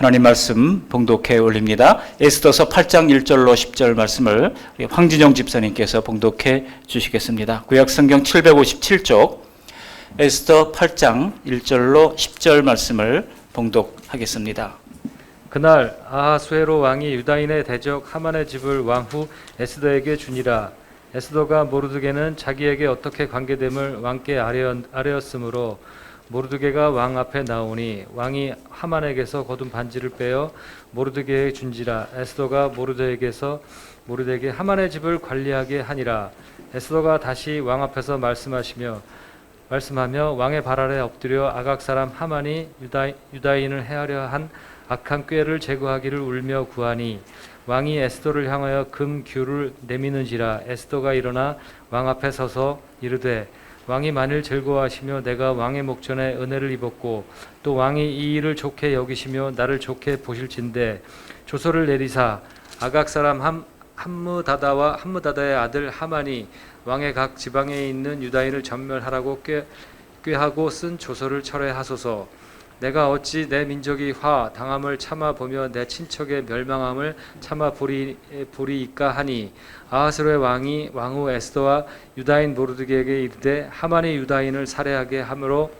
하나님 말씀 봉독해 올립니다. 에스더서 8장 1절로 10절 말씀을 황진영 집사님께서 봉독해 주시겠습니다. 구약성경 757쪽 에스더 8장 1절로 10절 말씀을 봉독하겠습니다. 그날 아하수에로 왕이 유다인의 대적 하만의 집을 왕후 에스더에게 주니라. 에스더가 모르드게는 자기에게 어떻게 관계됨을 왕께 아뢰었으므로 모르드게가 왕 앞에 나오니 왕이 하만에게서 거둔 반지를 빼어 모르드게에 준지라. 에스더가 모르드에게 하만의 집을 관리하게 하니라. 에스더가 다시 왕 앞에서 말씀하며 왕의 발 아래 엎드려 아각 사람 하만이 유다인을 해하려 한 악한 꾀를 제거하기를 울며 구하니 왕이 에스더를 향하여 금규를 내미는지라. 에스더가 일어나 왕 앞에 서서 이르되 왕이 만일 즐거워하시며 내가 왕의 목전에 은혜를 입었고 또 왕이 이 일을 좋게 여기시며 나를 좋게 보실진대 조서를 내리사 아각 사람 함므다다의 아들 하만이 왕의 각 지방에 있는 유다인을 전멸하라고 꾀하고 쓴 조서를 철회하소서. 내가 어찌 내 민족이 당함을 참아 보며 내 친척의 멸망함을 참아 보리이까 하니 아하스로의 왕이 왕후 에스더와 유다인 모르드게에게 이르되 하만이 유다인을 살해하게 함으로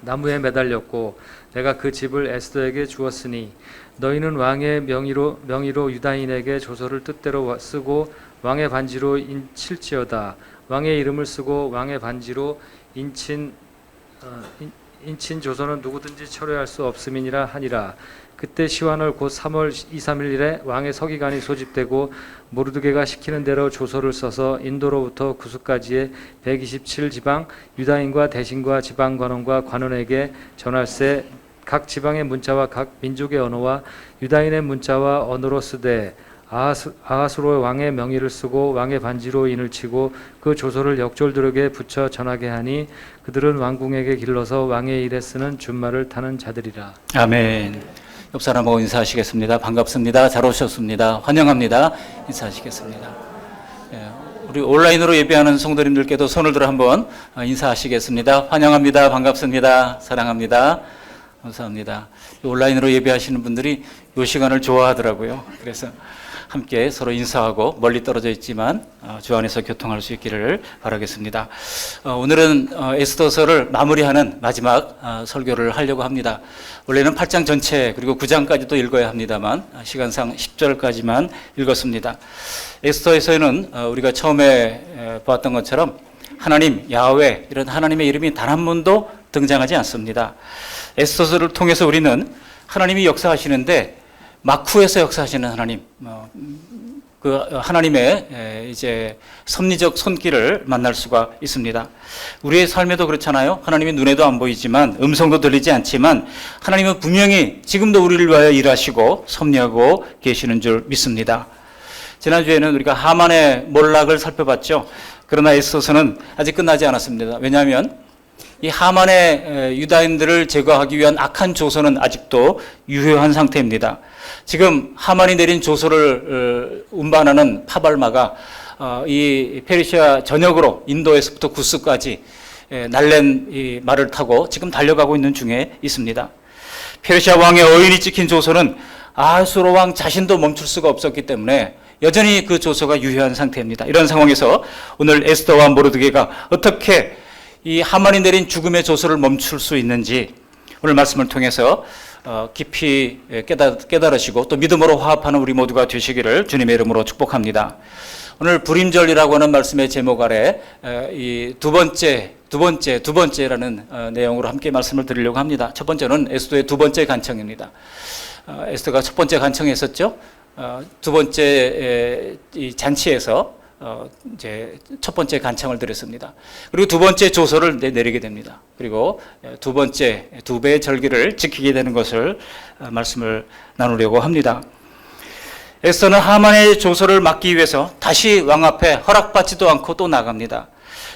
나무에 매달렸고 내가 그 집을 에스더에게 주었으니 너희는 왕의 명의로 유다인에게 조서를 뜻대로 쓰고 왕의 반지로 인칠지어다. 왕의 이름을 쓰고 왕의 반지로 인친 조서는 누구든지 철회할 수 없음이니라 하니라. 그때 시완월 곧 3월 2, 3일에 왕의 서기관이 소집되고 모르드게가 시키는 대로 조서를 써서 인도로부터 구스까지의 127지방 유다인과 대신과 지방관원과 관원에게 전할세. 각 지방의 문자와 각 민족의 언어와 유다인의 문자와 언어로 쓰되 아하스로 왕의 명의를 쓰고 왕의 반지로 인을 치고 그 조서를 역졸들에게 붙여 전하게 하니 그들은 왕궁에게 길러서 왕의 일에 쓰는 준말을 타는 자들이라. 아멘. 옆 사람하고 인사하시겠습니다. 반갑습니다. 잘 오셨습니다. 환영합니다. 인사하시겠습니다. 우리 온라인으로 예배하는 성도님들께도 손을 들어 한번 인사하시겠습니다. 환영합니다. 반갑습니다. 사랑합니다. 감사합니다. 온라인으로 예배하시는 분들이 이 시간을 좋아하더라고요. 그래서 함께 서로 인사하고 멀리 떨어져 있지만 주 안에서 교통할 수 있기를 바라겠습니다. 오늘은 에스더서를 마무리하는 마지막 설교를 하려고 합니다. 원래는 8장 전체 그리고 9장까지도 읽어야 합니다만 시간상 10절까지만 읽었습니다. 에스더에서는 우리가 처음에 보았던 것처럼 하나님, 야훼 이런 하나님의 이름이 단 한 번도 등장하지 않습니다. 에스더서를 통해서 우리는 하나님이 역사하시는데 마쿠에서 역사하시는 하나님, 그 하나님의 이제 섭리적 손길을 만날 수가 있습니다. 우리의 삶에도 그렇잖아요. 하나님이 눈에도 안 보이지만 음성도 들리지 않지만 하나님은 분명히 지금도 우리를 위하여 일하시고 섭리하고 계시는 줄 믿습니다. 지난주에는 우리가 하만의 몰락을 살펴봤죠. 그러나 에스더서는 아직 끝나지 않았습니다. 왜냐하면 이 하만의 유다인들을 제거하기 위한 악한 조서는 아직도 유효한 상태입니다. 지금 하만이 내린 조서를 운반하는 파발마가 이 페르시아 전역으로 인도에서부터 구스까지 날랜 이 말을 타고 지금 달려가고 있는 중에 있습니다. 페르시아 왕의 어인이 찍힌 조서는 아하수로 왕 자신도 멈출 수가 없었기 때문에 여전히 그 조서가 유효한 상태입니다. 이런 상황에서 오늘 에스더와 모르드게가 어떻게 이 하만이 내린 죽음의 조서를 멈출 수 있는지 오늘 말씀을 통해서 깊이 깨달으시고 또 믿음으로 화합하는 우리 모두가 되시기를 주님의 이름으로 축복합니다. 오늘 불임절이라고 하는 말씀의 제목 아래 이 두 번째라는 내용으로 함께 말씀을 드리려고 합니다. 첫 번째는 에스더의 두 번째 간청입니다. 에스더가 첫 번째 간청했었죠. 두 번째 이 잔치에서 이제 첫 번째 간청을 드렸습니다. 그리고 두 번째 조서를 내리게 됩니다. 그리고 두 번째 두 배의 절기를 지키게 되는 것을 말씀을 나누려고 합니다. 에스더는 하만의 조서를 막기 위해서 다시 왕 앞에 허락받지도 않고 또 나갑니다.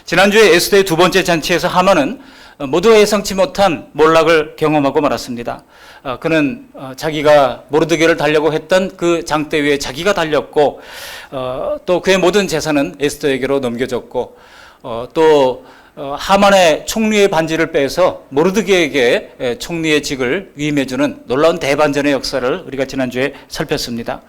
지난주에 에스더의 두 번째 잔치에서 하만은 모두가 예상치 못한 몰락을 경험하고 말았습니다. 그는 자기가 모르드게를 달려고 했던 그 장대 위에 자기가 달렸고 또 그의 모든 재산은 에스더에게로 넘겨졌고 또 하만의 총리의 반지를 빼서 모르드게에게 총리의 직을 위임해주는 놀라운 대반전의 역사를 우리가 지난주에 살폈습니다.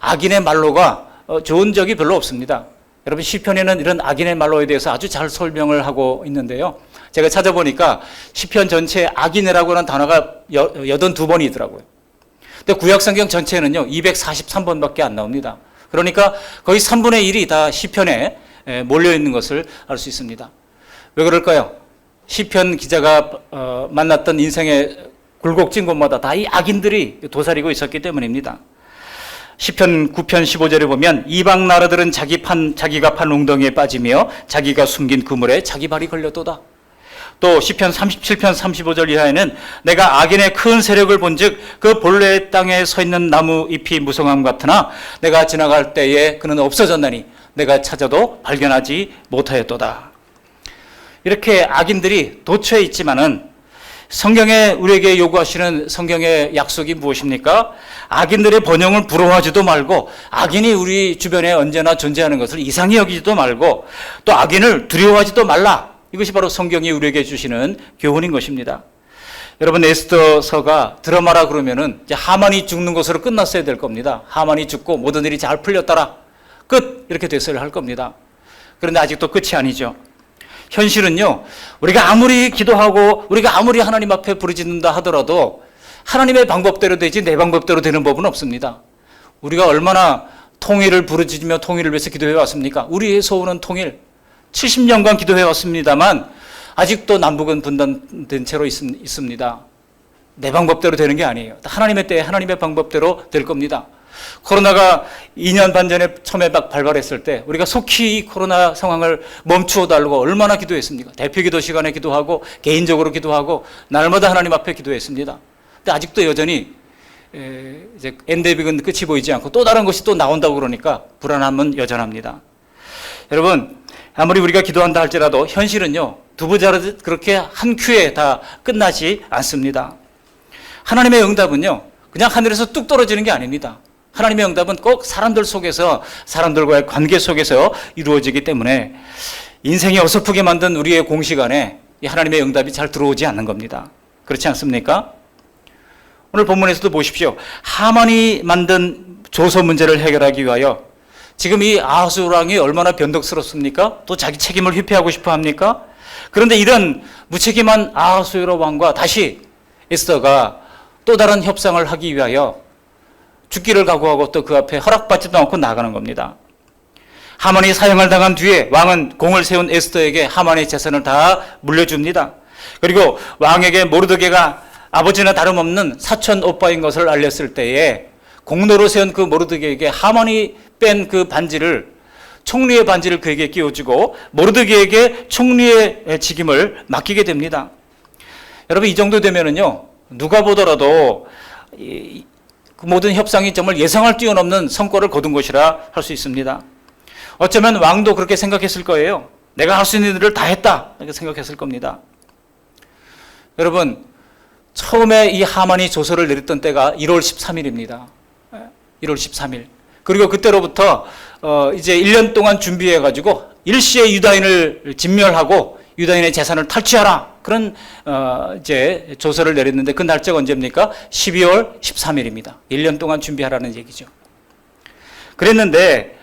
악인의 말로가 좋은 적이 별로 없습니다. 여러분 시편에는 이런 악인의 말로에 대해서 아주 잘 설명을 하고 있는데요. 제가 찾아보니까 시편 전체에 악인이라고 하는 단어가 82번이더라고요. 근데 구약성경 전체는요 243번밖에 안 나옵니다. 그러니까 거의 3분의 1이 다 시편에 몰려있는 것을 알 수 있습니다. 왜 그럴까요? 시편 기자가 만났던 인생의 굴곡진 곳마다 다 이 악인들이 도사리고 있었기 때문입니다. 시편 9편 15절에 보면 이방 나라들은 자기가 판 웅덩이에 빠지며 자기가 숨긴 그물에 자기 발이 걸렸도다. 또 시편 37편 35절 이하에는 내가 악인의 큰 세력을 본즉 그 본래 땅에 서 있는 나무 잎이 무성함 같으나 내가 지나갈 때에 그는 없어졌나니 내가 찾아도 발견하지 못하였도다. 이렇게 악인들이 도처에 있지만은 성경에 우리에게 요구하시는 성경의 약속이 무엇입니까? 악인들의 번영을 부러워하지도 말고 악인이 우리 주변에 언제나 존재하는 것을 이상히 여기지도 말고 또 악인을 두려워하지도 말라. 이것이 바로 성경이 우리에게 주시는 교훈인 것입니다. 여러분 에스더서가 드라마라 그러면은 이제 하만이 죽는 것으로 끝났어야 될 겁니다. 하만이 죽고 모든 일이 잘 풀렸더라. 끝 이렇게 됐어야 할 겁니다. 그런데 아직도 끝이 아니죠. 현실은요, 우리가 아무리 기도하고 우리가 아무리 하나님 앞에 부르짖는다 하더라도 하나님의 방법대로 되지 내 방법대로 되는 법은 없습니다. 우리가 얼마나 통일을 부르짖으며 통일을 위해서 기도해 왔습니까? 우리의 소원은 통일. 70년간 기도해 왔습니다만 아직도 남북은 분단된 채로 있습니다. 내 방법대로 되는 게 아니에요. 하나님의 때에 하나님의 방법대로 될 겁니다. 코로나가 2년 반 전에 처음에 발발했을 때 우리가 속히 이 코로나 상황을 멈추어 달라고 얼마나 기도했습니까? 대표 기도 시간에 기도하고 개인적으로 기도하고 날마다 하나님 앞에 기도했습니다. 근데 아직도 여전히 이제 엔데믹은 끝이 보이지 않고 또 다른 것이 또 나온다고 그러니까 불안함은 여전합니다. 여러분 아무리 우리가 기도한다 할지라도 현실은요 두부자르듯 그렇게 한 큐에 다 끝나지 않습니다. 하나님의 응답은요 그냥 하늘에서 뚝 떨어지는 게 아닙니다. 하나님의 응답은 꼭 사람들 속에서 사람들과의 관계 속에서 이루어지기 때문에 인생이 어설프게 만든 우리의 공식 안에 이 하나님의 응답이 잘 들어오지 않는 겁니다. 그렇지 않습니까? 오늘 본문에서도 보십시오. 하만이 만든 조서 문제를 해결하기 위하여 지금 이 아하스 왕이 얼마나 변덕스럽습니까? 또 자기 책임을 회피하고 싶어 합니까? 그런데 이런 무책임한 아하수에로 왕과 다시 에스더가 또 다른 협상을 하기 위하여 죽기를 각오하고 또 그 앞에 허락받지도 않고 나가는 겁니다. 하만이 사형을 당한 뒤에 왕은 공을 세운 에스더에게 하만의 재산을 다 물려줍니다. 그리고 왕에게 모르드게가 아버지나 다름없는 사촌 오빠인 것을 알렸을 때에 공로로 세운 그 모르드게에게 하만이 뺀 그 반지를 총리의 반지를 그에게 끼워주고 모르드게에게 총리의 직임을 맡기게 됩니다. 여러분 이 정도 되면은요 누가 보더라도 그 모든 협상이 정말 예상을 뛰어넘는 성과를 거둔 것이라 할 수 있습니다. 어쩌면 왕도 그렇게 생각했을 거예요. 내가 할 수 있는 일을 다 했다 이렇게 생각했을 겁니다. 여러분 처음에 이 하만이 조서를 내렸던 때가 1월 13일입니다. 1월 13일. 그리고 그때로부터 이제 1년 동안 준비해가지고 일시에 유다인을 진멸하고 유다인의 재산을 탈취하라. 그런 이제 조서를 내렸는데 그 날짜가 언제입니까? 12월 13일입니다. 1년 동안 준비하라는 얘기죠. 그랬는데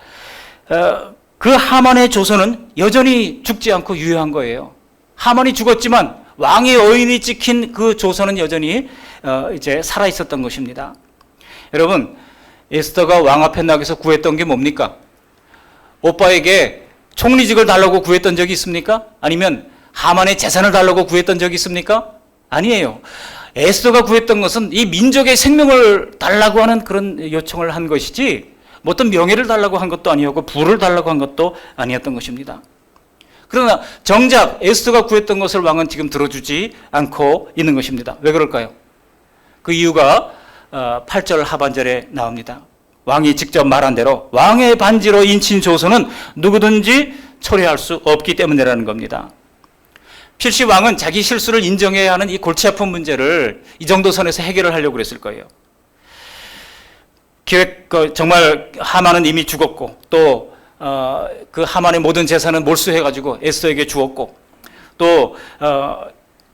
그 하만의 조서는 여전히 죽지 않고 유효한 거예요. 하만이 죽었지만 왕의 어인이 찍힌 그 조서는 여전히 이제 살아 있었던 것입니다. 여러분 에스더가 왕 앞에 나가서 구했던 게 뭡니까? 오빠에게 총리직을 달라고 구했던 적이 있습니까? 아니면 하만의 재산을 달라고 구했던 적이 있습니까? 아니에요. 에스더가 구했던 것은 이 민족의 생명을 달라고 하는 그런 요청을 한 것이지 어떤 명예를 달라고 한 것도 아니었고 부를 달라고 한 것도 아니었던 것입니다. 그러나 정작 에스더가 구했던 것을 왕은 지금 들어주지 않고 있는 것입니다. 왜 그럴까요? 그 이유가 8절 하반절에 나옵니다. 왕이 직접 말한 대로 왕의 반지로 인친 조서는 누구든지 초래할 수 없기 때문이라는 겁니다. 필시 왕은 자기 실수를 인정해야 하는 이 골치 아픈 문제를 이 정도 선에서 해결을 하려고 그랬을 거예요. 정말 하만은 이미 죽었고 또 그 하만의 모든 재산은 몰수해가지고 에스더에게 주었고 또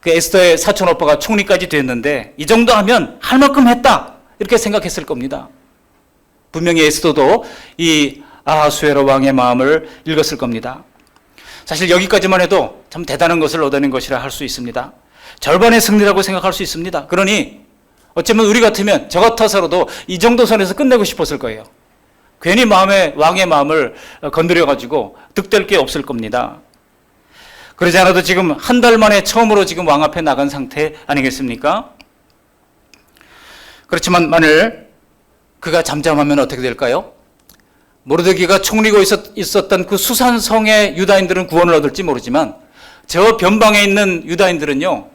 그 에스더의 사촌 오빠가 총리까지 됐는데 이 정도 하면 할 만큼 했다 이렇게 생각했을 겁니다. 분명히 에스더도 이 아하수에로 왕의 마음을 읽었을 겁니다. 사실 여기까지만 해도 참 대단한 것을 얻어낸 것이라 할 수 있습니다. 절반의 승리라고 생각할 수 있습니다. 그러니 어쩌면 우리 같으면 저 같아서라도 이 정도 선에서 끝내고 싶었을 거예요. 괜히 왕의 마음을 건드려가지고 득될 게 없을 겁니다. 그러지 않아도 지금 한 달 만에 처음으로 지금 왕 앞에 나간 상태 아니겠습니까? 그렇지만 만일 그가 잠잠하면 어떻게 될까요? 모르드기가 총리고 있었던 그 수산성의 유다인들은 구원을 얻을지 모르지만 저 변방에 있는 유다인들은요,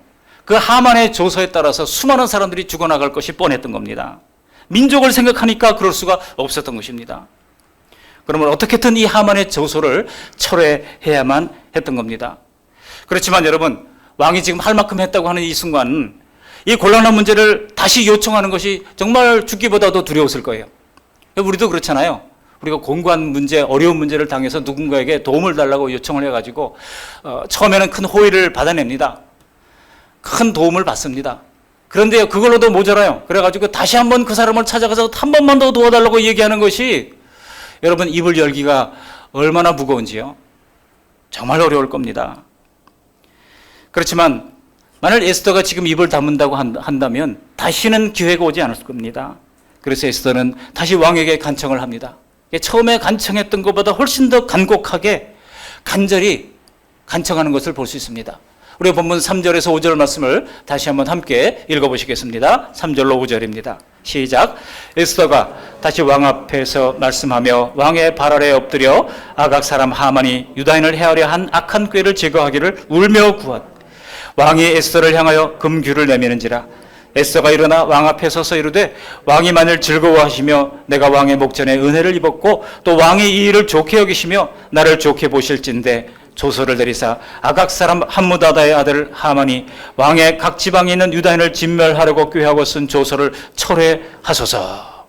그 하만의 조서에 따라서 수많은 사람들이 죽어나갈 것이 뻔했던 겁니다. 민족을 생각하니까 그럴 수가 없었던 것입니다. 그러면 어떻게든 이 하만의 조서를 철회해야만 했던 겁니다. 그렇지만 여러분, 왕이 지금 할 만큼 했다고 하는 이 순간은 이 곤란한 문제를 다시 요청하는 것이 정말 죽기보다도 두려웠을 거예요. 우리도 그렇잖아요. 우리가 공고한 문제, 어려운 문제를 당해서 누군가에게 도움을 달라고 요청을 해가지고 처음에는 큰 호의를 받아냅니다. 큰 도움을 받습니다. 그런데 그걸로도 모자라요. 그래가지고 다시 한번 그 사람을 찾아가서 한 번만 더 도와달라고 얘기하는 것이 여러분 입을 열기가 얼마나 무거운지요. 정말 어려울 겁니다. 그렇지만 만일 에스더가 지금 입을 다문다고 한다면 다시는 기회가 오지 않을 겁니다. 그래서 에스더는 다시 왕에게 간청을 합니다. 처음에 간청했던 것보다 훨씬 더 간곡하게 간절히 간청하는 것을 볼 수 있습니다. 우리 본문 3절에서 5절 말씀을 다시 한번 함께 읽어보시겠습니다. 3절로 5절입니다. 시작. 에스더가 다시 왕 앞에서 말씀하며 왕의 발 아래 엎드려 아각 사람 하만이 유다인을 해하려 한 악한 꾀를 제거하기를 울며 구하되 왕이 에스더를 향하여 금규를 내미는지라. 에스더가 일어나 왕 앞에 서서 이르되 왕이 만일 즐거워하시며 내가 왕의 목전에 은혜를 입었고 또 왕이 이 일을 좋게 여기시며 나를 좋게 보실진대 조서를 내리사 아각 사람 함무다다의 아들 하만이 왕의 각 지방에 있는 유다인을 진멸하려고 꾀하고 쓴 조서를 철회하소서.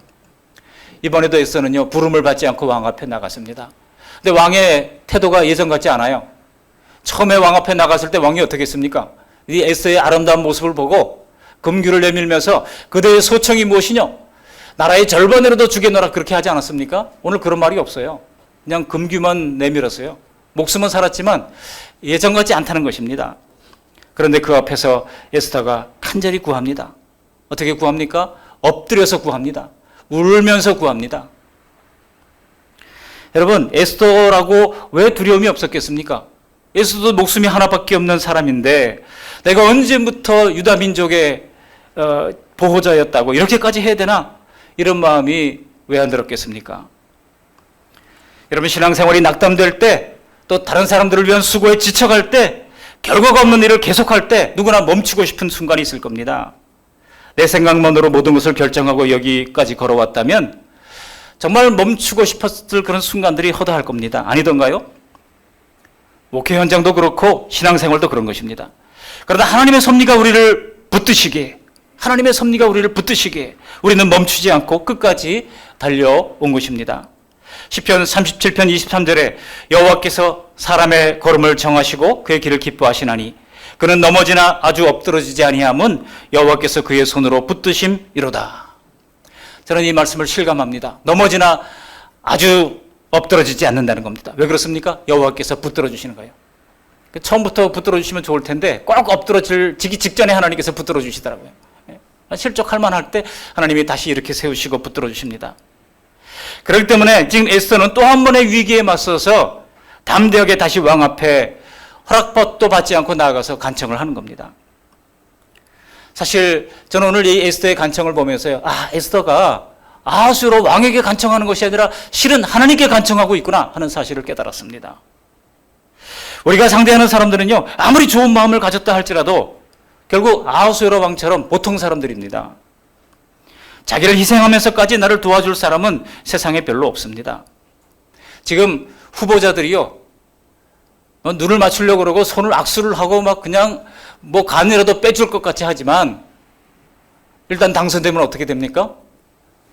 이번에도 에스더는요, 부름을 받지 않고 왕 앞에 나갔습니다. 근데 왕의 태도가 예전 같지 않아요. 처음에 왕 앞에 나갔을 때 왕이 어떻게 했습니까? 이 에스더의 아름다운 모습을 보고 금규를 내밀면서 그대의 소청이 무엇이냐? 나라의 절반으로도 죽여놓으라 그렇게 하지 않았습니까? 오늘 그런 말이 없어요. 그냥 금규만 내밀었어요. 목숨은 살았지만 예전 같지 않다는 것입니다. 그런데 그 앞에서 에스더가 간절히 구합니다. 어떻게 구합니까? 엎드려서 구합니다. 울면서 구합니다. 여러분, 에스더라고 왜 두려움이 없었겠습니까? 에스더도 목숨이 하나밖에 없는 사람인데 내가 언제부터 유다 민족의 보호자였다고 이렇게까지 해야 되나? 이런 마음이 왜 안 들었겠습니까? 여러분, 신앙생활이 낙담될 때, 또 다른 사람들을 위한 수고에 지쳐갈 때, 결과가 없는 일을 계속할 때 누구나 멈추고 싶은 순간이 있을 겁니다. 내 생각만으로 모든 것을 결정하고 여기까지 걸어왔다면 정말 멈추고 싶었을 그런 순간들이 허다할 겁니다. 아니던가요? 목회 현장도 그렇고 신앙생활도 그런 것입니다. 그러나 하나님의 섭리가 우리를 붙드시기에, 하나님의 섭리가 우리를 붙드시기에 우리는 멈추지 않고 끝까지 달려온 것입니다. 시편 37편 23절에 여호와께서 사람의 걸음을 정하시고 그의 길을 기뻐하시나니 그는 넘어지나 아주 엎드러지지 아니함은 여호와께서 그의 손으로 붙드심이로다. 저는 이 말씀을 실감합니다. 넘어지나 아주 엎드러지지 않는다는 겁니다. 왜 그렇습니까? 여호와께서 붙들어 주시는 거예요. 처음부터 붙들어 주시면 좋을 텐데 꼭 엎드러지기 직전에 하나님께서 붙들어 주시더라고요. 실족할 만할 때 하나님이 다시 이렇게 세우시고 붙들어 주십니다. 그렇기 때문에 지금 에스더는 또 한 번의 위기에 맞서서 담대하게 다시 왕 앞에 허락도 받지 않고 나아가서 간청을 하는 겁니다. 사실 저는 오늘 이 에스더의 간청을 보면서요, 에스더가 아하수에로 왕에게 간청하는 것이 아니라 실은 하나님께 간청하고 있구나 하는 사실을 깨달았습니다. 우리가 상대하는 사람들은요, 아무리 좋은 마음을 가졌다 할지라도 결국 아하수에로 왕처럼 보통 사람들입니다. 자기를 희생하면서까지 나를 도와줄 사람은 세상에 별로 없습니다. 지금 후보자들이요, 눈을 맞추려고 그러고 손을 악수를 하고 막 그냥 뭐 간이라도 빼줄 것 같이 하지만 일단 당선되면 어떻게 됩니까?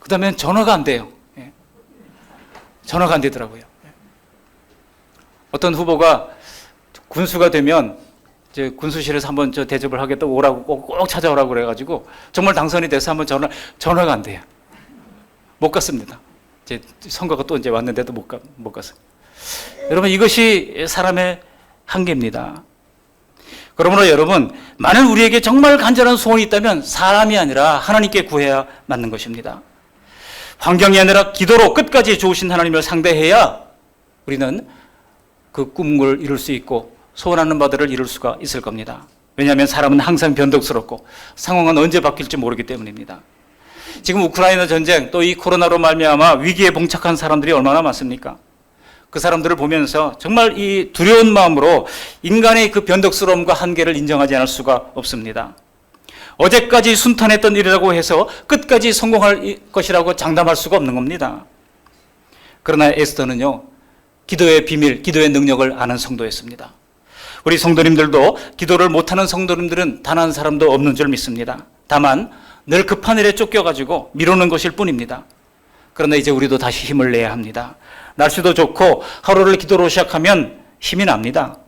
그 다음엔 전화가 안 돼요. 전화가 안 되더라고요. 어떤 후보가 군수가 되면 이제 군수실에서 한번 저 대접을 하겠다고 오라고 꼭 찾아오라고 그래가지고 정말 당선이 돼서 한번 전화가 안 돼요. 못 갔습니다. 이제 선거가 또 이제 왔는데도 못 갔어요. 여러분, 이것이 사람의 한계입니다. 그러므로 여러분, 만약 우리에게 정말 간절한 소원이 있다면 사람이 아니라 하나님께 구해야 맞는 것입니다. 환경이 아니라 기도로 끝까지 좋으신 하나님을 상대해야 우리는 그 꿈을 이룰 수 있고 소원하는 바들을 이룰 수가 있을 겁니다. 왜냐하면 사람은 항상 변덕스럽고 상황은 언제 바뀔지 모르기 때문입니다. 지금 우크라이나 전쟁, 또 이 코로나로 말미암아 위기에 봉착한 사람들이 얼마나 많습니까? 그 사람들을 보면서 정말 이 두려운 마음으로 인간의 그 변덕스러움과 한계를 인정하지 않을 수가 없습니다. 어제까지 순탄했던 일이라고 해서 끝까지 성공할 것이라고 장담할 수가 없는 겁니다. 그러나 에스더는요, 기도의 비밀, 기도의 능력을 아는 성도였습니다. 우리 성도님들도 기도를 못하는 성도님들은 단 한 사람도 없는 줄 믿습니다. 다만 늘 급한 일에 쫓겨가지고 미루는 것일 뿐입니다. 그러나 이제 우리도 다시 힘을 내야 합니다. 날씨도 좋고 하루를 기도로 시작하면 힘이 납니다.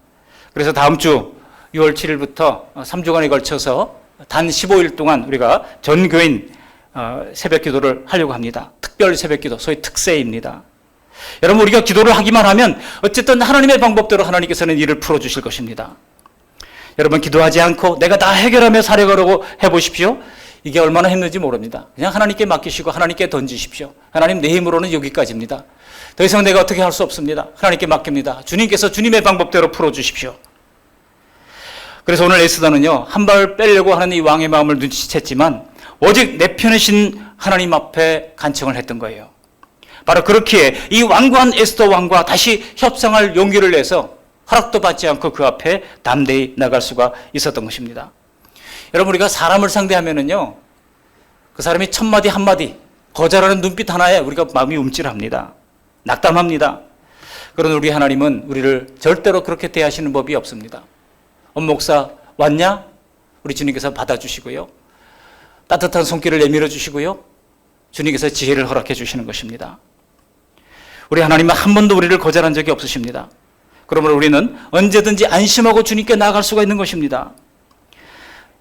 그래서 다음 주 6월 7일부터 3주간에 걸쳐서 단 15일 동안 우리가 전 교인 새벽 기도를 하려고 합니다. 특별 새벽 기도, 소위 특세입니다. 여러분, 우리가 기도를 하기만 하면 어쨌든 하나님의 방법대로 하나님께서는 일을 풀어주실 것입니다. 여러분, 기도하지 않고 내가 다 해결하며 살아가려고 해보십시오. 이게 얼마나 힘든지 모릅니다. 그냥 하나님께 맡기시고 하나님께 던지십시오. 하나님, 내 힘으로는 여기까지입니다. 더 이상 내가 어떻게 할 수 없습니다. 하나님께 맡깁니다. 주님께서 주님의 방법대로 풀어주십시오. 그래서 오늘 에스더는요, 한 발 빼려고 하는 이 왕의 마음을 눈치챘지만 오직 내 편이신 하나님 앞에 간청을 했던 거예요. 바로 그렇기에 이 완고한 에스더 왕과 다시 협상할 용기를 내서 허락도 받지 않고 그 앞에 담대히 나갈 수가 있었던 것입니다. 여러분, 우리가 사람을 상대하면은요, 그 사람이 첫마디 한마디 거절하는 눈빛 하나에 우리가 마음이 움찔합니다. 낙담합니다. 그러나 우리 하나님은 우리를 절대로 그렇게 대하시는 법이 없습니다. 목사 왔냐? 우리 주님께서 받아주시고요, 따뜻한 손길을 내밀어 주시고요, 주님께서 지혜를 허락해 주시는 것입니다. 우리 하나님은 한 번도 우리를 거절한 적이 없으십니다. 그러므로 우리는 언제든지 안심하고 주님께 나아갈 수가 있는 것입니다.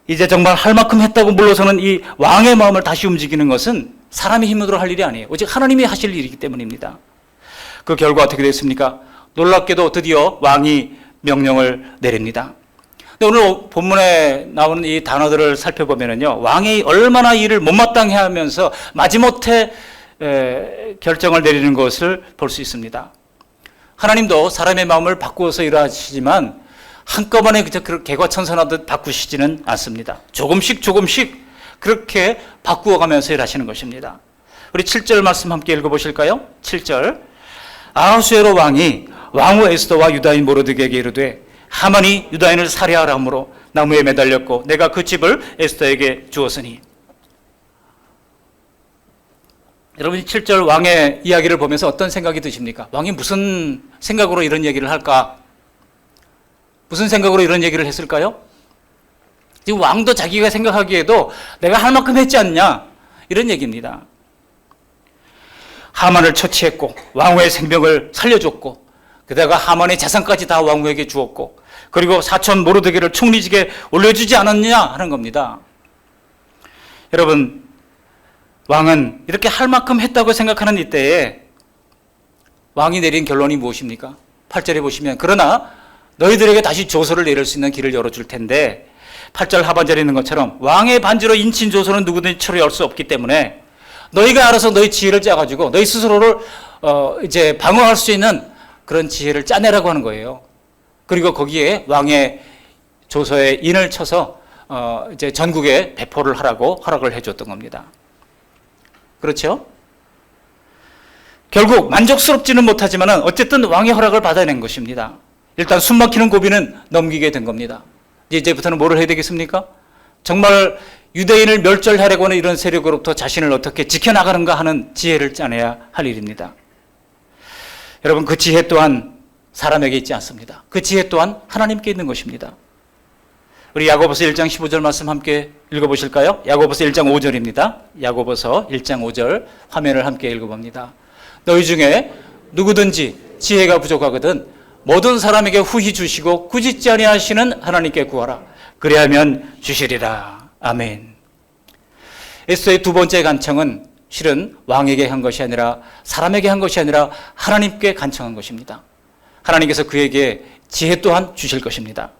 이제 정말 할 만큼 했다고 물러서는 이 왕의 마음을 다시 움직이는 것은 사람의 힘으로 할 일이 아니에요. 오직 하나님이 하실 일이기 때문입니다. 그 결과 어떻게 됐습니까? 놀랍게도 드디어 왕이 명령을 내립니다. 오늘 본문에 나오는 이 단어들을 살펴보면요, 왕이 얼마나 일을 못마땅해 하면서 마지못해 결정을 내리는 것을 볼 수 있습니다. 하나님도 사람의 마음을 바꾸어서 일하시지만 한꺼번에 그저 개과천선하듯 바꾸시지는 않습니다. 조금씩 그렇게 바꾸어가면서 일하시는 것입니다. 우리 7절 말씀 함께 읽어보실까요? 7절. 아하수에로 왕이 왕후 에스더와 유다인 모르드게에게 이르되 하만이 유다인을 살해하라 함으로 나무에 매달렸고 내가 그 집을 에스더에게 주었으니. 여러분, 7절 왕의 이야기를 보면서 어떤 생각이 드십니까? 왕이 무슨 생각으로 이런 얘기를 할까? 무슨 생각으로 이런 얘기를 했을까요? 지금 왕도 자기가 생각하기에도 내가 할 만큼 했지 않냐, 이런 얘기입니다. 하만을 처치했고 왕후의 생명을 살려줬고 게다가 하만의 재산까지 다 왕후에게 주었고 그리고 사촌 모르드게를 총리직에 올려주지 않았냐 하는 겁니다. 여러분, 왕은 이렇게 할 만큼 했다고 생각하는 이때에 왕이 내린 결론이 무엇입니까? 8절에 보시면 그러나 너희들에게 다시 조서를 내릴 수 있는 길을 열어줄 텐데, 8절 하반절에 있는 것처럼 왕의 반지로 인친 조서는 누구든지 처리할 수 없기 때문에 너희가 알아서 너희 지혜를 짜가지고 너희 스스로를 이제 방어할 수 있는 그런 지혜를 짜내라고 하는 거예요. 그리고 거기에 왕의 조서에 인을 쳐서 이제 전국에 배포를 하라고 허락을 해줬던 겁니다. 그렇죠? 결국 만족스럽지는 못하지만 어쨌든 왕의 허락을 받아낸 것입니다. 일단 숨막히는 고비는 넘기게 된 겁니다. 이제부터는 뭐를 해야 되겠습니까? 정말 유대인을 멸절하려고 하는 이런 세력으로부터 자신을 어떻게 지켜나가는가 하는 지혜를 짜내야 할 일입니다. 여러분, 그 지혜 또한 사람에게 있지 않습니다. 그 지혜 또한 하나님께 있는 것입니다. 우리 야고보서 1장 15절 말씀 함께 읽어보실까요? 야고보서 1장 5절입니다. 야고보서 1장 5절 화면을 함께 읽어봅니다. 너희 중에 누구든지 지혜가 부족하거든 모든 사람에게 후히 주시고 꾸짖지 아니하시는 하나님께 구하라. 그리하면 주시리라. 아멘. 에스더의 두 번째 간청은 실은 왕에게 한 것이 아니라 사람에게 한 것이 아니라 하나님께 간청한 것입니다. 하나님께서 그에게 지혜 또한 주실 것입니다.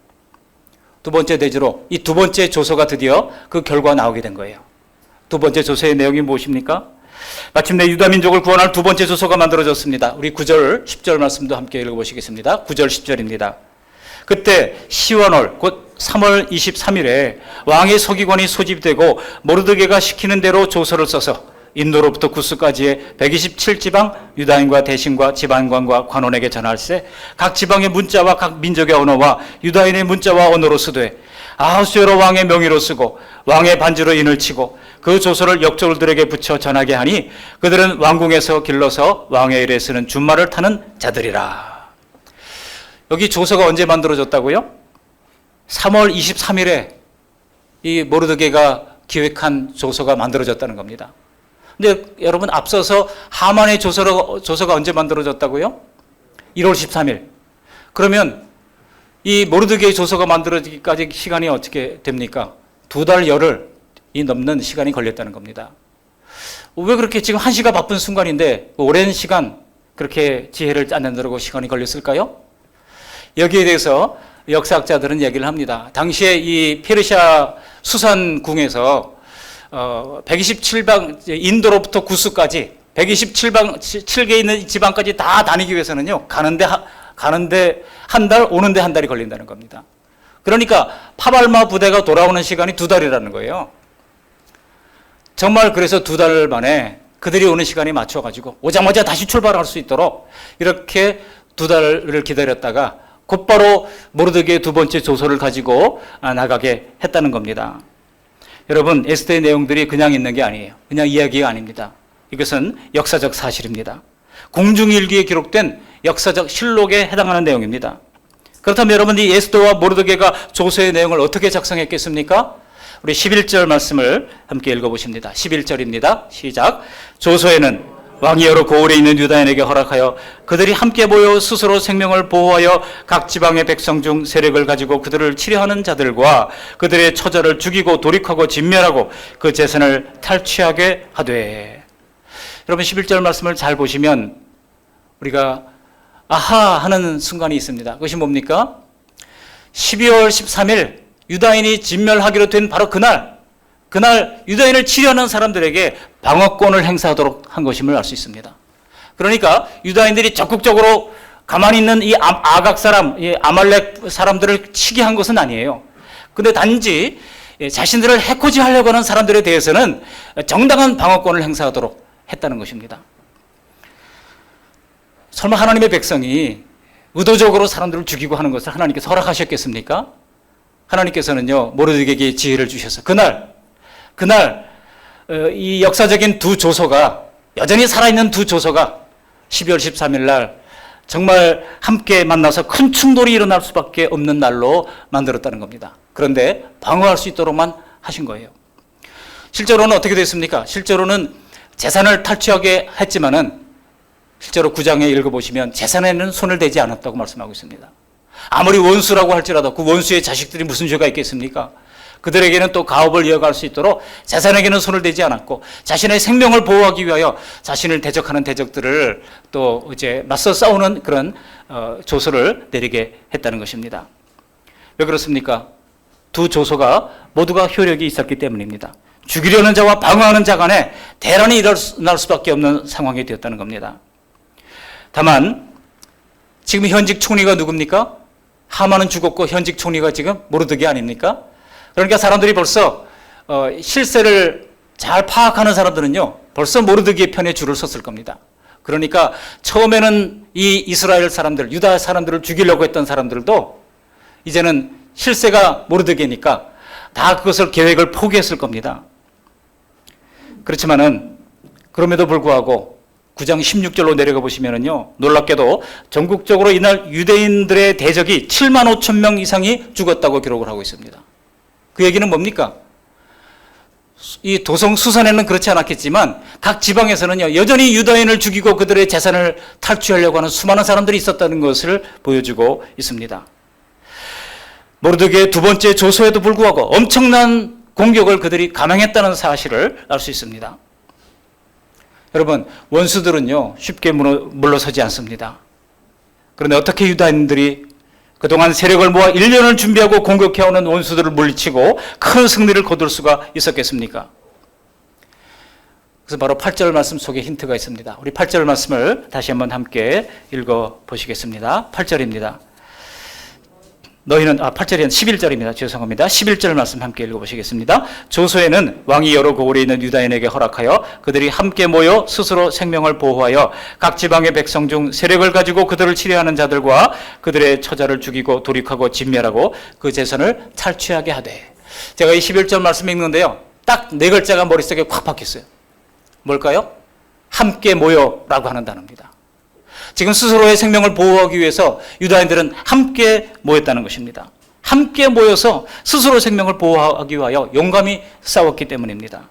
두 번째 대지로 이 두 번째 조서가 드디어 그 결과가 나오게 된 거예요. 두 번째 조서의 내용이 무엇입니까? 마침내 유다 민족을 구원할 두 번째 조서가 만들어졌습니다. 우리 9절, 10절 말씀도 함께 읽어보시겠습니다. 9절, 10절입니다. 그때 시완월 곧 3월 23일에 왕의 서기관이 소집되고 모르드게가 시키는 대로 조서를 써서 인도로부터 구스까지의 127지방 유다인과 대신과 지방관과 관원에게 전할세 각 지방의 문자와 각 민족의 언어와 유다인의 문자와 언어로 쓰되 아하수에로 왕의 명의로 쓰고 왕의 반지로 인을 치고 그 조서를 역졸들에게 붙여 전하게 하니 그들은 왕궁에서 길러서 왕의 일에 쓰는 준말을 타는 자들이라. 여기 조서가 언제 만들어졌다고요? 3월 23일에 이 모르드게가 기획한 조서가 만들어졌다는 겁니다. 근데 여러분 앞서서 하만의 조서가 언제 만들어졌다고요? 1월 13일. 그러면 이 모르드게의 조서가 만들어지기까지 시간이 어떻게 됩니까? 2달 열흘이 넘는 시간이 걸렸다는 겁니다. 왜 그렇게 지금 1시가 바쁜 순간인데 오랜 시간 그렇게 지혜를 짜내느라고 시간이 걸렸을까요? 여기에 대해서 역사학자들은 얘기를 합니다. 당시에 이 페르시아 수산궁에서 127방 인도로부터 구스까지 127개 있는 지방까지 다 다니기 위해서는요. 가는데 한 달, 오는데 한 달이 걸린다는 겁니다. 그러니까 파발마 부대가 돌아오는 시간이 2달이라는 거예요. 정말 그래서 2달 만에 그들이 오는 시간에 맞춰가지고 오자마자 다시 출발할 수 있도록 이렇게 2달을 기다렸다가 곧바로 모르드게의 두 번째 조서를 가지고 나가게 했다는 겁니다. 여러분, 에스더의 내용들이 그냥 있는 게 아니에요. 그냥 이야기가 아닙니다. 이것은 역사적 사실입니다. 공중일기에 기록된 역사적 실록에 해당하는 내용입니다. 그렇다면 여러분, 이 에스더와 모르드게가 조서의 내용을 어떻게 작성했겠습니까? 우리 11절 말씀을 함께 읽어보십니다. 11절입니다. 시작. 조서에는 왕이 여러 고을에 있는 유다인에게 허락하여 그들이 함께 모여 스스로 생명을 보호하여 각 지방의 백성 중 세력을 가지고 그들을 치려하는 자들과 그들의 처자를 죽이고 돌이키고 진멸하고 그 재산을 탈취하게 하되. 여러분 11절 말씀을 잘 보시면 우리가 아하 하는 순간이 있습니다. 그것이 뭡니까? 12월 13일 유다인이 진멸하기로 된 바로 그날 유다인을 치려하는 사람들에게 방어권을 행사하도록 한 것임을 알 수 있습니다. 그러니까 유다인들이 적극적으로 가만히 있는 이 아각 사람, 이 아말렉 사람들을 치게 한 것은 아니에요. 근데 단지 자신들을 해코지하려고 하는 사람들에 대해서는 정당한 방어권을 행사하도록 했다는 것입니다. 설마 하나님의 백성이 의도적으로 사람들을 죽이고 하는 것을 하나님께서 허락하셨겠습니까? 하나님께서는요, 모르드게에게 지혜를 주셔서 그날 이 역사적인 두 조서가 여전히 살아있는 두 조서가 12월 13일 날 정말 함께 만나서 큰 충돌이 일어날 수밖에 없는 날로 만들었다는 겁니다. 그런데 방어할 수 있도록만 하신 거예요. 실제로는 어떻게 됐습니까? 실제로는 재산을 탈취하게 했지만은 실제로 9장에 읽어보시면 재산에는 손을 대지 않았다고 말씀하고 있습니다. 아무리 원수라고 할지라도 그 원수의 자식들이 무슨 죄가 있겠습니까? 그들에게는 또 가업을 이어갈 수 있도록 재산에게는 손을 대지 않았고 자신의 생명을 보호하기 위하여 자신을 대적하는 대적들을 또 이제 맞서 싸우는 그런 조서를 내리게 했다는 것입니다. 왜 그렇습니까? 두 조서가 모두가 효력이 있었기 때문입니다. 죽이려는 자와 방어하는 자 간에 대란이 일어날 수밖에 없는 상황이 되었다는 겁니다. 다만 지금 현직 총리가 누굽니까? 하만은 죽었고 현직 총리가 지금 모르드게 아닙니까? 그러니까 사람들이 벌써 실세를 잘 파악하는 사람들은요 벌써 모르드게의 편에 줄을 섰을 겁니다. 그러니까 처음에는 이 이스라엘 사람들, 유다 사람들을 죽이려고 했던 사람들도 이제는 실세가 모르드게니까 다 그것을 계획을 포기했을 겁니다. 그렇지만은 그럼에도 불구하고 9장 16절로 내려가 보시면은요 놀랍게도 전국적으로 이날 유대인들의 대적이 7만 5천 명 이상이 죽었다고 기록을 하고 있습니다. 그 얘기는 뭡니까? 이 도성 수선에는 그렇지 않았겠지만 각 지방에서는요, 여전히 유다인을 죽이고 그들의 재산을 탈취하려고 하는 수많은 사람들이 있었다는 것을 보여주고 있습니다. 모르드게의 두 번째 조소에도 불구하고 엄청난 공격을 그들이 감행했다는 사실을 알 수 있습니다. 여러분, 원수들은요, 쉽게 물러서지 않습니다. 그런데 어떻게 유다인들이 그동안 세력을 모아 1년을 준비하고 공격해오는 원수들을 물리치고 큰 승리를 거둘 수가 있었겠습니까? 그래서 바로 8절 말씀 속에 힌트가 있습니다. 우리 8절 말씀을 다시 한번 함께 읽어보시겠습니다. 8절입니다. 너희는 8절이 11절입니다. 죄송합니다. 11절 말씀 함께 읽어보시겠습니다. 조소에는 왕이 여러 고을에 있는 유다인에게 허락하여 그들이 함께 모여 스스로 생명을 보호하여 각 지방의 백성 중 세력을 가지고 그들을 치려하는 자들과 그들의 처자를 죽이고 돌이키고 진멸하고 그 재산을 탈취하게 하되. 제가 이 11절 말씀 읽는데요, 딱 네 글자가 머릿속에 콱 박혔어요. 뭘까요? 함께 모여라고 하는 단어입니다. 지금 스스로의 생명을 보호하기 위해서 유다인들은 함께 모였다는 것입니다. 함께 모여서 스스로 생명을 보호하기 위하여 용감히 싸웠기 때문입니다.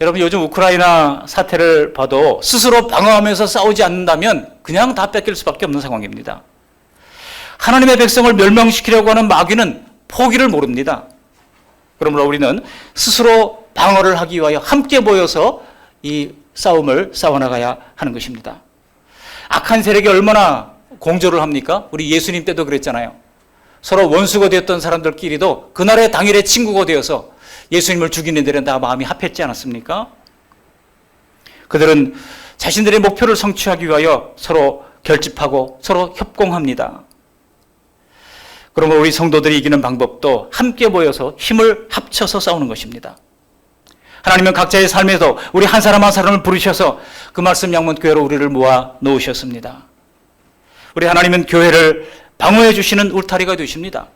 여러분, 요즘 우크라이나 사태를 봐도 스스로 방어하면서 싸우지 않는다면 그냥 다 뺏길 수밖에 없는 상황입니다. 하나님의 백성을 멸망시키려고 하는 마귀는 포기를 모릅니다. 그러므로 우리는 스스로 방어를 하기 위하여 함께 모여서 이 싸움을 싸워나가야 하는 것입니다. 악한 세력이 얼마나 공조를 합니까? 우리 예수님 때도 그랬잖아요. 서로 원수가 되었던 사람들끼리도 그날의 당일에 친구가 되어서 예수님을 죽이는 데는 다 마음이 합했지 않았습니까? 그들은 자신들의 목표를 성취하기 위하여 서로 결집하고 서로 협공합니다. 그러므로 우리 성도들이 이기는 방법도 함께 모여서 힘을 합쳐서 싸우는 것입니다. 하나님은 각자의 삶에서 우리 한 사람 한 사람을 부르셔서 그 말씀 양문교회로 우리를 모아 놓으셨습니다. 우리 하나님은 교회를 방어해 주시는 울타리가 되십니다.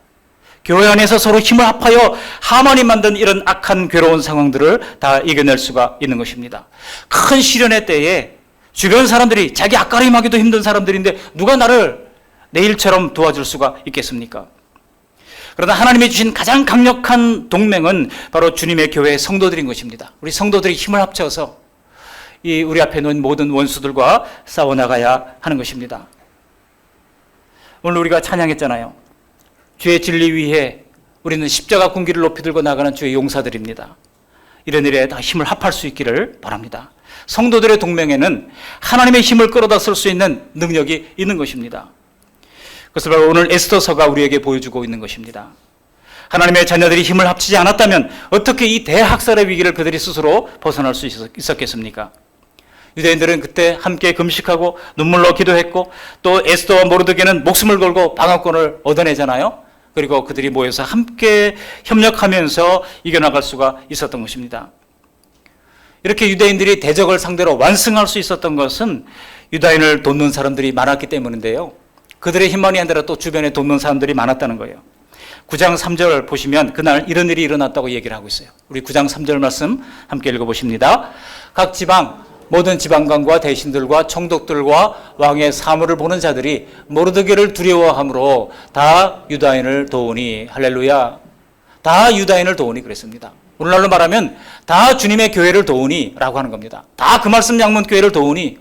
교회 안에서 서로 힘을 합하여 하만이 만든 이런 악한 괴로운 상황들을 다 이겨낼 수가 있는 것입니다. 큰 시련의 때에 주변 사람들이 자기 앞가림하기도 힘든 사람들인데 누가 나를 내 일처럼 도와줄 수가 있겠습니까? 그러나 하나님이 주신 가장 강력한 동맹은 바로 주님의 교회의 성도들인 것입니다. 우리 성도들이 힘을 합쳐서 이 우리 앞에 놓인 모든 원수들과 싸워나가야 하는 것입니다. 오늘 우리가 찬양했잖아요. 주의 진리 위해 우리는 십자가 군기를 높이 들고 나가는 주의 용사들입니다. 이런 일에 다 힘을 합할 수 있기를 바랍니다. 성도들의 동맹에는 하나님의 힘을 끌어다 쓸 수 있는 능력이 있는 것입니다. 그것을 바로 오늘 에스더서가 우리에게 보여주고 있는 것입니다. 하나님의 자녀들이 힘을 합치지 않았다면 어떻게 이 대학살의 위기를 그들이 스스로 벗어날 수 있었겠습니까? 유대인들은 그때 함께 금식하고 눈물로 기도했고 또 에스더와 모르드게는 목숨을 걸고 방어권을 얻어내잖아요. 그리고 그들이 모여서 함께 협력하면서 이겨나갈 수가 있었던 것입니다. 이렇게 유대인들이 대적을 상대로 완승할 수 있었던 것은 유다인을 돕는 사람들이 많았기 때문인데요. 그들의 힘만이 아니라 또 주변에 돕는 사람들이 많았다는 거예요. 9장 3절 보시면 그날 이런 일이 일어났다고 얘기를 하고 있어요. 우리 9장 3절 말씀 함께 읽어보십니다. 각 지방 모든 지방관과 대신들과 총독들과 왕의 사물을 보는 자들이 모르드게를 두려워함으로 다 유다인을 도우니 할렐루야, 다 유다인을 도우니 그랬습니다. 오늘날로 말하면 다 주님의 교회를 도우니 라고 하는 겁니다. 다 그 말씀 양문교회를 도우니.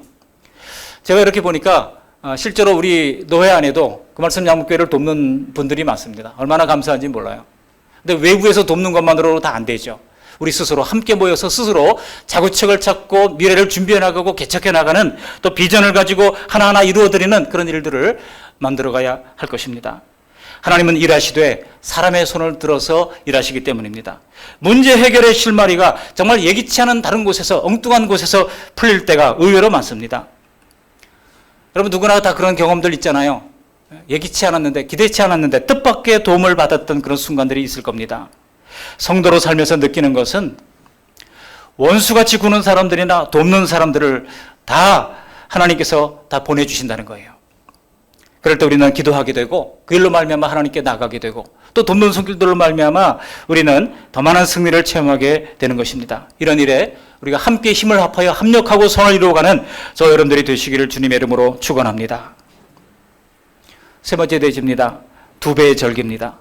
제가 이렇게 보니까 실제로 우리 노회 안에도 그 말씀 양문교회를 돕는 분들이 많습니다. 얼마나 감사한지 몰라요. 근데 외부에서 돕는 것만으로는 다 안 되죠. 우리 스스로 함께 모여서 스스로 자구책을 찾고 미래를 준비해 나가고 개척해 나가는 또 비전을 가지고 하나하나 이루어드리는 그런 일들을 만들어가야 할 것입니다. 하나님은 일하시되 사람의 손을 들어서 일하시기 때문입니다. 문제 해결의 실마리가 정말 예기치 않은 다른 곳에서 엉뚱한 곳에서 풀릴 때가 의외로 많습니다. 여러분 누구나 다 그런 경험들 있잖아요. 예기치 않았는데 기대치 않았는데 뜻밖의 도움을 받았던 그런 순간들이 있을 겁니다. 성도로 살면서 느끼는 것은 원수같이 구는 사람들이나 돕는 사람들을 다 하나님께서 다 보내주신다는 거예요. 그럴 때 우리는 기도하게 되고 그 일로 말미암아 하나님께 나가게 되고 또 돕는 손길들로 말미암아 우리는 더 많은 승리를 체험하게 되는 것입니다. 이런 일에 우리가 함께 힘을 합하여 합력하고 선을 이루어가는 저 여러분들이 되시기를 주님의 이름으로 축원합니다. 세 번째 대지입니다. 2배의 절기입니다.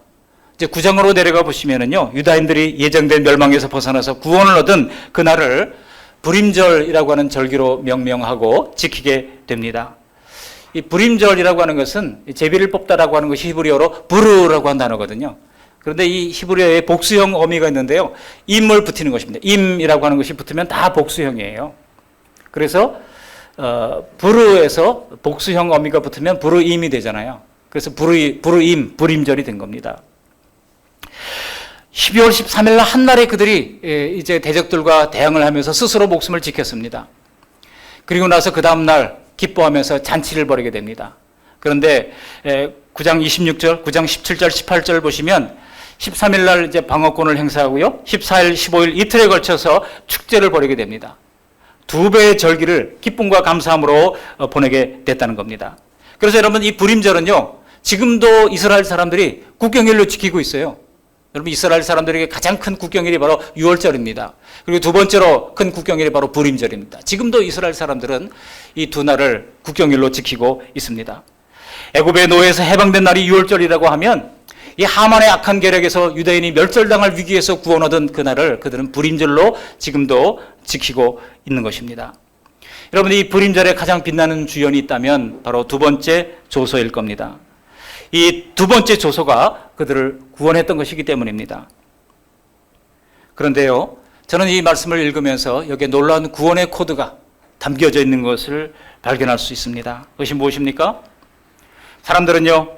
이제 9장으로 내려가 보시면은요, 유다인들이 예정된 멸망에서 벗어나서 구원을 얻은 그날을 불임절이라고 하는 절기로 명명하고 지키게 됩니다. 이 불임절이라고 하는 것은 제비를 뽑다라고 하는 것이 히브리어로 부르라고 하는 단어거든요. 그런데 이 히브리어에 복수형 어미가 있는데요, 임을 붙이는 것입니다. 임이라고 하는 것이 붙으면 다 복수형이에요. 그래서 부르에서 복수형 어미가 붙으면 부르임이 되잖아요. 그래서 부르임, 불임절이 된 겁니다. 12월 13일 날 한날에 그들이 이제 대적들과 대항을 하면서 스스로 목숨을 지켰습니다. 그리고 나서 그 다음날 기뻐하면서 잔치를 벌이게 됩니다. 그런데 9장 26절, 9장 17절, 18절 보시면 13일 날 이제 방어권을 행사하고요, 14일, 15일 이틀에 걸쳐서 축제를 벌이게 됩니다. 두 배의 절기를 기쁨과 감사함으로 보내게 됐다는 겁니다. 그래서 여러분, 이 불임절은요, 지금도 이스라엘 사람들이 국경일로 지키고 있어요. 여러분, 이스라엘 사람들에게 가장 큰 국경일이 바로 6월절입니다. 그리고 두 번째로 큰 국경일이 바로 불임절입니다. 지금도 이스라엘 사람들은 이 두 날을 국경일로 지키고 있습니다. 애굽의 노예에서 해방된 날이 6월절이라고 하면 이 하만의 악한 계략에서 유대인이 멸절당할 위기에서 구원 얻은 그날을 그들은 불임절로 지금도 지키고 있는 것입니다. 여러분, 이 불임절에 가장 빛나는 주연이 있다면 바로 두 번째 조소일 겁니다. 이 두 번째 조소가 그들을 구원했던 것이기 때문입니다. 그런데요, 저는 이 말씀을 읽으면서 여기에 놀라운 구원의 코드가 담겨져 있는 것을 발견할 수 있습니다. 그것이 무엇입니까? 사람들은요,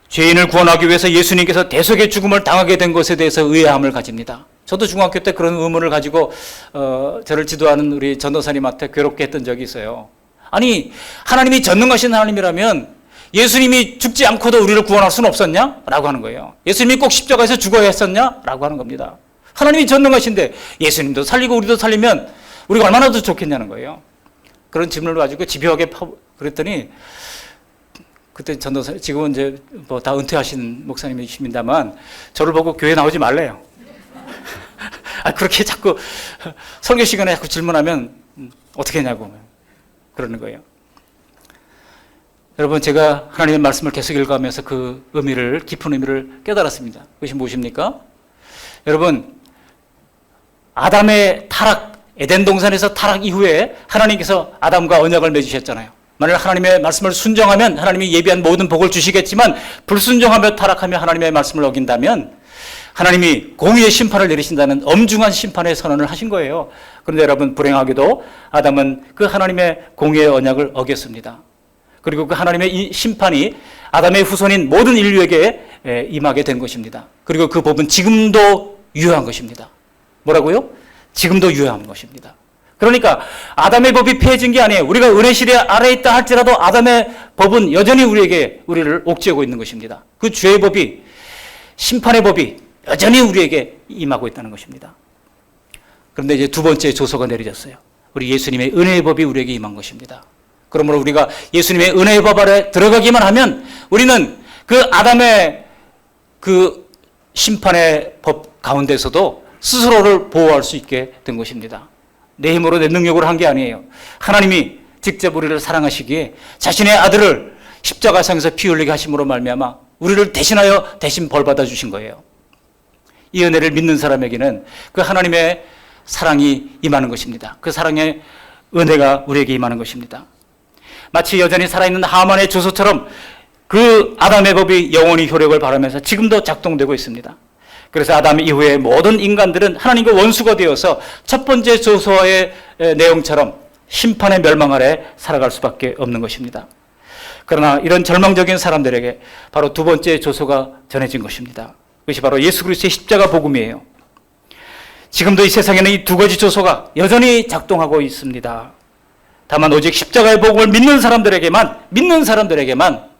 죄인을 구원하기 위해서 예수님께서 대속의 죽음을 당하게 된 것에 대해서 의아함을 가집니다. 저도 중학교 때 그런 의문을 가지고 저를 지도하는 우리 전도사님한테 괴롭게 했던 적이 있어요. 아니, 하나님이 전능하신 하나님이라면 예수님이 죽지 않고도 우리를 구원할 수는 없었냐? 라고 하는 거예요. 예수님이 꼭 십자가에서 죽어야 했었냐? 라고 하는 겁니다. 하나님이 전능하신데 예수님도 살리고 우리도 살리면 우리가 얼마나 더 좋겠냐는 거예요. 그런 질문을 가지고 집요하게 그랬더니, 그때 전도사, 지금은 이제 뭐 다 은퇴하신 목사님이십니다만 저를 보고 교회 나오지 말래요. 그렇게 자꾸 설교 시간에 자꾸 질문하면 어떻게 했냐고 그러는 거예요. 여러분, 제가 하나님의 말씀을 계속 읽어가면서 그 의미를, 깊은 의미를 깨달았습니다. 그것이 무엇입니까? 여러분, 아담의 타락, 에덴 동산에서 타락 이후에 하나님께서 아담과 언약을 맺으셨잖아요. 만일 하나님의 말씀을 순종하면 하나님이 예비한 모든 복을 주시겠지만, 불순종하며 타락하며 하나님의 말씀을 어긴다면 하나님이 공의의 심판을 내리신다는 엄중한 심판의 선언을 하신 거예요. 그런데 여러분, 불행하게도 아담은 그 하나님의 공의의 언약을 어겼습니다. 그리고 그 하나님의 이 심판이 아담의 후손인 모든 인류에게 임하게 된 것입니다. 그리고 그 법은 지금도 유효한 것입니다. 뭐라고요? 지금도 유효한 것입니다. 그러니까 아담의 법이 폐해진 게 아니에요. 우리가 은혜 시대 아래에 있다 할지라도 아담의 법은 여전히 우리를 옥죄고 있는 것입니다. 그 죄의 법이, 심판의 법이 여전히 우리에게 임하고 있다는 것입니다. 그런데 이제 두 번째 조서가 내려졌어요. 우리 예수님의 은혜의 법이 우리에게 임한 것입니다. 그러므로 우리가 예수님의 은혜의 법 아래 들어가기만 하면 우리는 그 아담의 그 심판의 법 가운데서도 스스로를 보호할 수 있게 된 것입니다. 내 힘으로, 내 능력으로 한 게 아니에요. 하나님이 직접 우리를 사랑하시기에 자신의 아들을 십자가상에서 피 흘리게 하심으로 말미암아 우리를 대신하여 대신 벌받아 주신 거예요. 이 은혜를 믿는 사람에게는 그 하나님의 사랑이 임하는 것입니다. 그 사랑의 은혜가 우리에게 임하는 것입니다. 마치 여전히 살아있는 하만의 조소처럼 그 아담의 법이 영원히 효력을 발하면서 지금도 작동되고 있습니다. 그래서 아담 이후에 모든 인간들은 하나님과 원수가 되어서 첫 번째 조서의 내용처럼 심판의 멸망 아래 살아갈 수밖에 없는 것입니다. 그러나 이런 절망적인 사람들에게 바로 두 번째 조서가 전해진 것입니다. 그것이 바로 예수 그리스도의 십자가 복음이에요. 지금도 이 세상에는 이 두 가지 조서가 여전히 작동하고 있습니다. 다만 오직 십자가의 복음을 믿는 사람들에게만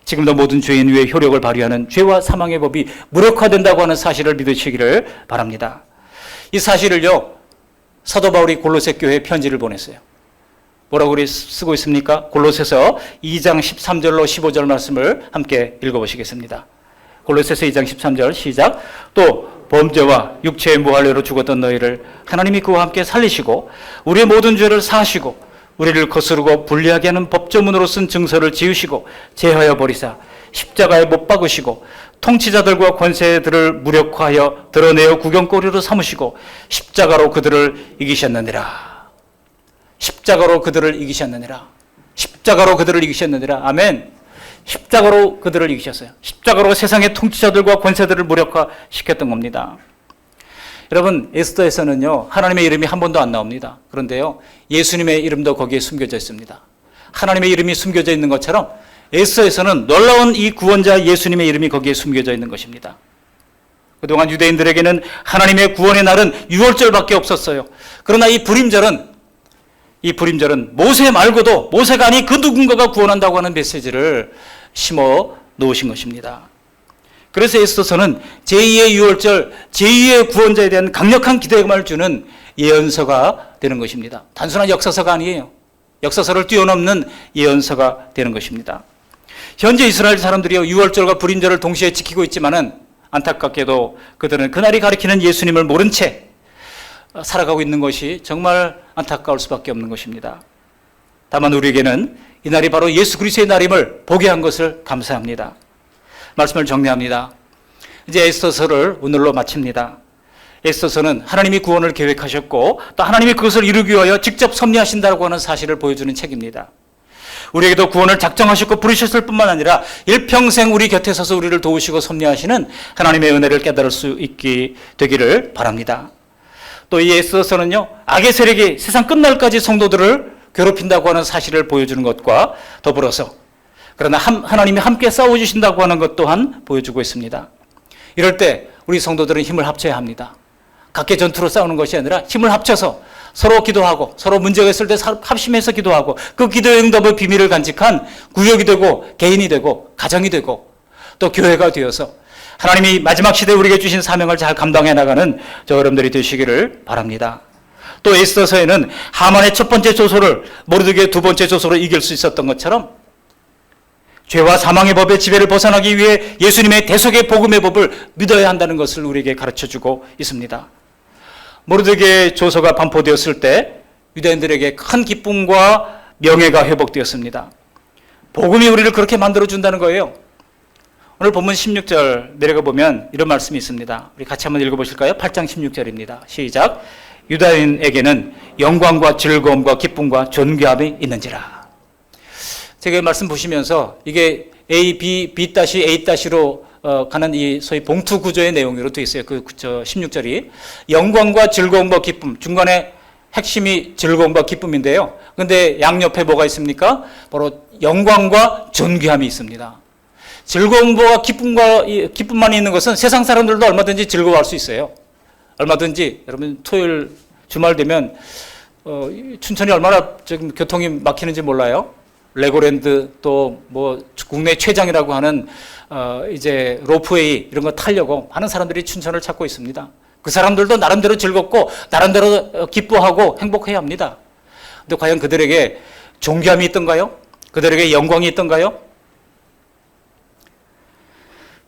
지금도 모든 죄인 위에 효력을 발휘하는 죄와 사망의 법이 무력화된다고 하는 사실을 믿으시기를 바랍니다. 이 사실을요, 사도 바울이 골로새 교회에 편지를 보냈어요. 뭐라고 쓰고 있습니까? 골로새서 2장 13절로 15절 말씀을 함께 읽어보시겠습니다. 골로새서 2장 13절 시작. 또 범죄와 육체의 무할례로 죽었던 너희를 하나님이 그와 함께 살리시고 우리의 모든 죄를 사하시고 우리를 거스르고 불리하게 하는 법조문으로 쓴 증서를 지우시고 제하여 버리사 십자가에 못 박으시고 통치자들과 권세들을 무력화하여 드러내어 구경거리로 삼으시고 십자가로 그들을 이기셨느니라. 십자가로 그들을 이기셨느니라. 십자가로 그들을 이기셨느니라. 아멘. 십자가로 그들을 이기셨어요. 십자가로 세상의 통치자들과 권세들을 무력화시켰던 겁니다. 여러분, 에스더에서는요, 하나님의 이름이 한 번도 안 나옵니다. 그런데요, 예수님의 이름도 거기에 숨겨져 있습니다. 하나님의 이름이 숨겨져 있는 것처럼 에스더에서는 놀라운 이 구원자 예수님의 이름이 거기에 숨겨져 있는 것입니다. 그동안 유대인들에게는 하나님의 구원의 날은 6월절밖에 없었어요. 그러나 이 불임절은 모세 말고도, 모세가 아니 그 누군가가 구원한다고 하는 메시지를 심어 놓으신 것입니다. 그래서 에스더서는 제2의 6월절, 제2의 구원자에 대한 강력한 기대감을 주는 예언서가 되는 것입니다. 단순한 역사서가 아니에요. 역사서를 뛰어넘는 예언서가 되는 것입니다. 현재 이스라엘 사람들이 6월절과 불임절을 동시에 지키고 있지만은 안타깝게도 그들은 그날이 가리키는 예수님을 모른 채 살아가고 있는 것이 정말 안타까울 수밖에 없는 것입니다. 다만 우리에게는 이날이 바로 예수 그리스도의 날임을 보게 한 것을 감사합니다. 말씀을 정리합니다. 이제 에스더서를 오늘로 마칩니다. 에스더서는 하나님이 구원을 계획하셨고 또 하나님이 그것을 이루기 위하여 직접 섭리하신다고 하는 사실을 보여주는 책입니다. 우리에게도 구원을 작정하셨고 부르셨을 뿐만 아니라 일평생 우리 곁에 서서 우리를 도우시고 섭리하시는 하나님의 은혜를 깨달을 수 있게 되기를 바랍니다. 또 이 에스더서는요, 악의 세력이 세상 끝날까지 성도들을 괴롭힌다고 하는 사실을 보여주는 것과 더불어서 그러나 하나님이 함께 싸워주신다고 하는 것 또한 보여주고 있습니다. 이럴 때 우리 성도들은 힘을 합쳐야 합니다. 각계 전투로 싸우는 것이 아니라 힘을 합쳐서 서로 기도하고 서로 문제가 있을 때 합심해서 기도하고 그 기도의 응답의 비밀을 간직한 구역이 되고 개인이 되고 가정이 되고 또 교회가 되어서 하나님이 마지막 시대에 우리에게 주신 사명을 잘 감당해 나가는 저 여러분들이 되시기를 바랍니다. 또 에스더서에는 하만의 첫 번째 조소를 모르드게의 두 번째 조소로 이길 수 있었던 것처럼 죄와 사망의 법의 지배를 벗어나기 위해 예수님의 대속의 복음의 법을 믿어야 한다는 것을 우리에게 가르쳐주고 있습니다. 모르드게의 조서가 반포되었을 때 유대인들에게 큰 기쁨과 명예가 회복되었습니다. 복음이 우리를 그렇게 만들어준다는 거예요. 오늘 본문 16절 내려가 보면 이런 말씀이 있습니다. 우리 같이 한번 읽어보실까요? 8장 16절입니다. 시작. 유다인에게는 영광과 즐거움과 기쁨과 존귀함이 있는지라. 제가 이 말씀 보시면서 이게 A, B, B-A-로 가는 이 소위 봉투 구조의 내용으로 되어 있어요. 그 16절이 영광과 즐거움과 기쁨, 중간에 핵심이 즐거움과 기쁨인데요. 그런데 양옆에 뭐가 있습니까? 바로 영광과 존귀함이 있습니다. 즐거움과 기쁨만 있는 것은 세상 사람들도 얼마든지 즐거워할 수 있어요. 얼마든지 여러분 토요일 주말 되면 춘천이 얼마나 지금 교통이 막히는지 몰라요. 레고랜드 또 뭐 국내 최장이라고 하는 이제 로프웨이 이런 거 타려고 많은 사람들이 춘천을 찾고 있습니다. 그 사람들도 나름대로 즐겁고 나름대로 기뻐하고 행복해야 합니다. 근데 과연 그들에게 존귀함이 있던가요? 그들에게 영광이 있던가요?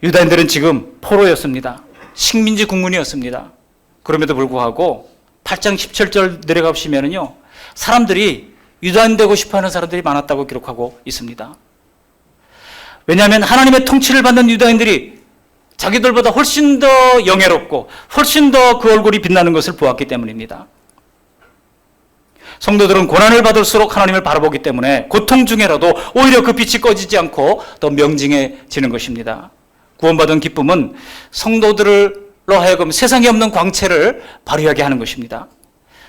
유다인들은 지금 포로였습니다. 식민지 국문이었습니다. 그럼에도 불구하고 8장 17절 내려가 보시면은요, 사람들이 유다인 되고 싶어하는 사람들이 많았다고 기록하고 있습니다. 왜냐하면 하나님의 통치를 받는 유다인들이 자기들보다 훨씬 더 영예롭고 훨씬 더 그 얼굴이 빛나는 것을 보았기 때문입니다. 성도들은 고난을 받을수록 하나님을 바라보기 때문에 고통 중에라도 오히려 그 빛이 꺼지지 않고 더 명징해지는 것입니다. 구원받은 기쁨은 성도들로 하여금 세상에 없는 광채를 발휘하게 하는 것입니다.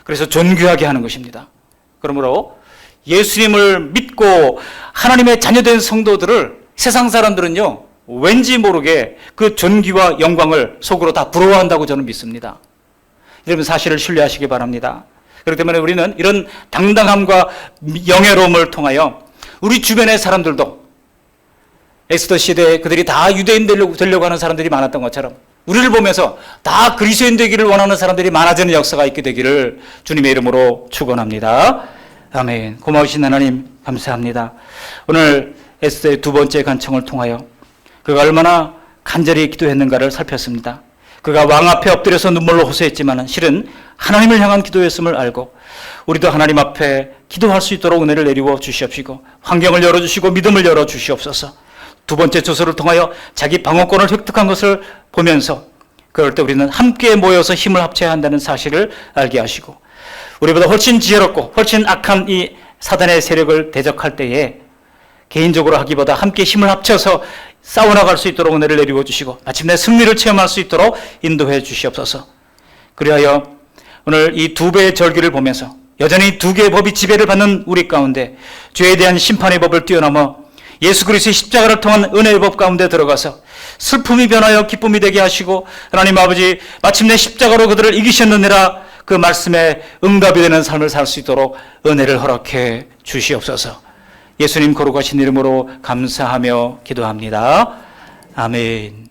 그래서 존귀하게 하는 것입니다. 그러므로 예수님을 믿고 하나님의 자녀된 성도들을 세상 사람들은요, 왠지 모르게 그 존귀와 영광을 속으로 다 부러워한다고 저는 믿습니다. 여러분 사실을 신뢰하시기 바랍니다. 그렇기 때문에 우리는 이런 당당함과 영예로움을 통하여 우리 주변의 사람들도 엑스더 시대에 그들이 다 유대인 되려고 하는 사람들이 많았던 것처럼 우리를 보면서 다 그리스도인 되기를 원하는 사람들이 많아지는 역사가 있게 되기를 주님의 이름으로 축원합니다. 아멘. 고마우신 하나님 감사합니다. 오늘 에스더의 두 번째 간청을 통하여 그가 얼마나 간절히 기도했는가를 살폈습니다. 그가 왕 앞에 엎드려서 눈물로 호소했지만 실은 하나님을 향한 기도였음을 알고 우리도 하나님 앞에 기도할 수 있도록 은혜를 내리워 주시옵시고 환경을 열어주시고 믿음을 열어주시옵소서. 두 번째 조서를 통하여 자기 방어권을 획득한 것을 보면서 그럴 때 우리는 함께 모여서 힘을 합쳐야 한다는 사실을 알게 하시고 우리보다 훨씬 지혜롭고 훨씬 악한 이 사단의 세력을 대적할 때에 개인적으로 하기보다 함께 힘을 합쳐서 싸워나갈 수 있도록 은혜를 내리워 주시고 마침내 승리를 체험할 수 있도록 인도해 주시옵소서. 그리하여 오늘 이 두 배의 절기를 보면서 여전히 두 개의 법이 지배를 받는 우리 가운데 죄에 대한 심판의 법을 뛰어넘어 예수 그리스도의 십자가를 통한 은혜의 법 가운데 들어가서 슬픔이 변하여 기쁨이 되게 하시고 하나님 아버지 마침내 십자가로 그들을 이기셨느니라 그 말씀에 응답이 되는 삶을 살 수 있도록 은혜를 허락해 주시옵소서. 예수님 거룩하신 이름으로 감사하며 기도합니다. 아멘.